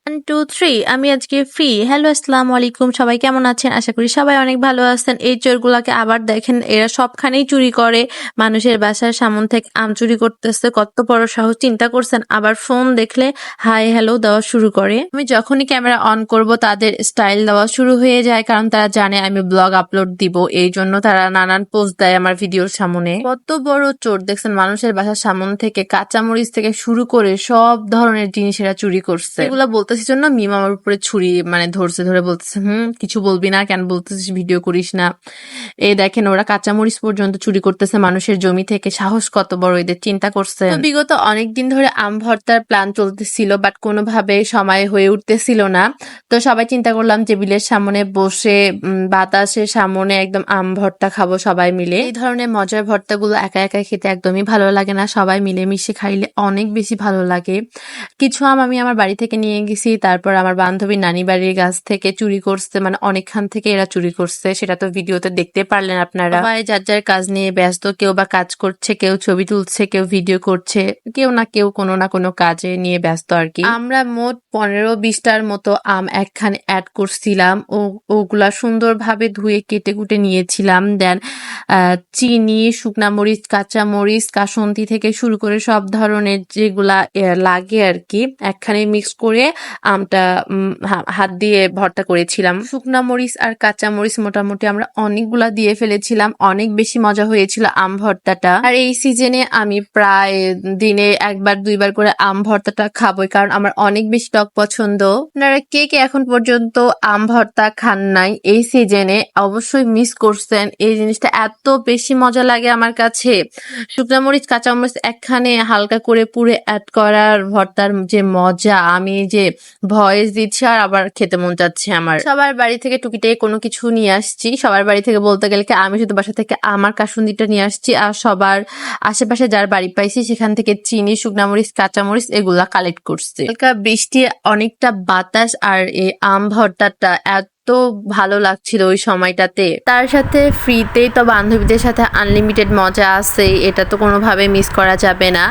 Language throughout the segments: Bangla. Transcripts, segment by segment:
1 2 3 আমি আজকে ফ্রি। হ্যালো, আসসালামু আলাইকুম। সবাই কেমন আছেন? আশা করি সবাই অনেক ভালো আছেন। এই চোরগুলাকে আবার দেখেন, এরা সবখানেই চুরি করে। মানুষের বাসার সামন থেকে আম চুরি করতেছে। কত বড় সাহস, চিন্তা করছেন? আবার ফোন দেখলে হাই হ্যালো দেওয়া শুরু করে। আমি যখনই ক্যামেরা অন করব তাদের স্টাইল দেওয়া শুরু হয়ে যায়, কারণ তারা জানে আমি ব্লগ আপলোড দিব। এই জন্য তারা নানান পোস্ট দেয় আমার ভিডিওর সামনে। কত বড় চোর দেখছেন, মানুষের বাসার সামন থেকে কাঁচামরিচ থেকে শুরু করে সব ধরনের জিনিস এরা চুরি করছে। এগুলা বলতেছি জন্য মিম আমার উপরে ছুরি ধরে বলতেছে কিছু বলবি না কেন, বলতেছিস ভিডিও করিস না। এই দেখেন ওরা কাঁচামরিচ পর্যন্ত চুরি করতেছে মানুষের জমি থেকে। সাহস কত বড় এদের, চিন্তা করছে। বিগত অনেকদিন ধরে আম ভর্তার প্ল্যান চলতেছিল, বাট কোনোভাবে সময় হয়ে উঠতেছিল না। তো সবাই চিন্তা করলাম টেবিলের সামনে বসে বাতাসের সামনে একদম আম ভর্তা খাবো সবাই মিলে। এই ধরনের মজার ভর্তাগুলো একা একা খেতে একদমই ভালো লাগে না, সবাই মিলেমিশে খাইলে অনেক বেশি ভালো লাগে। কিছু আম আমি আমার বাড়ি থেকে নিয়ে গেছি, তারপর আমার বান্ধবীর নানি বাড়ির গাছ থেকে চুরি করছে, অনেকখান থেকে এরা চুরি করছে। সেটা তো ভিডিওতে দেখতে পারলেন আপনারা। সবাই যার যার কাজ নিয়ে ব্যস্ত, কেউ বা কাজ করছে, কেউ ছবি তুলছে, কেউ ভিডিও করছে, কেউ না কেউ কোনো না কোনো কাজে নিয়ে ব্যস্ত আর কি। আমরা মোট 15-20টার মতো আম একখানে অ্যাড করছিলাম। ওগুলা সুন্দরভাবে ধুয়ে কেটে কুটে নিয়েছিলাম। দেন চিনি, শুকনা মরিচ, কাঁচা মরিচ, কাসুন্দি থেকে শুরু করে সব ধরনের যেগুলা লাগে আর কি একখানে মিক্স করে আমটা হাত দিয়ে ভর্তা করেছিলাম। শুকনা মরিচ আর কাঁচা মরিচ মোটামুটি আমরা অনেকগুলা দিয়ে ফেলেছিলাম। অনেক বেশি মজা হয়েছিল আম ভর্তাটা। আর এই সিজনে আমি প্রায় দিনে 1-2বার করে আম ভর্তাটা খাবোই, কারণ আমার অনেক বেশি টক পছন্দ। আপনারা কে কে এখন পর্যন্ত আম ভর্তা খান নাই এই সিজনে, অবশ্যই মিস করছেন। এই জিনিসটা এত বেশি মজা লাগে আমার কাছে। শুকনা মরিচ, কাঁচা মরিচ একখানে হালকা করে পুরে অ্যাড করার ভর্তার যে মজা, আমি যে ভয়েস দিচ্ছি আর আবার খেতে মন যাচ্ছে আমার। সবার বাড়ি থেকে টুকিটাকি কোনো কিছু নিয়ে আসছি। সবার বাড়ি থেকে বলতে গেলে আমি শুধু বাসা থেকে আমার কাসুন্দিটা নিয়ে আসছি, আর সবার আশেপাশে যার বাড়ি পাইছি সেখান থেকে চিনি, শুকনা মরিচ, কাঁচা মরিচ এগুলা কালেক্ট করছে। হালকা বৃষ্টি, অনেকটা বাতাস, আর এই আম ভর্তাটা এত ভালো লাগছিল ওই সময়টাতে। তার সাথে ফ্রিতেই তো বান্ধবীদের সাথে আনলিমিটেড মজা আছে, এটা তো কোনোভাবে মিস করা যাবে না।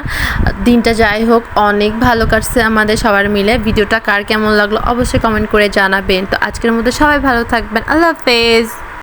দিনটা যাই হোক অনেক ভালো কাটছে আমাদের সবার মিলে। ভিডিওটা কার কেমন লাগলো অবশ্যই কমেন্ট করে জানাবেন। তো আজকের মধ্যে সবাই ভালো থাকবেন, আল্লাহ হাফেজ।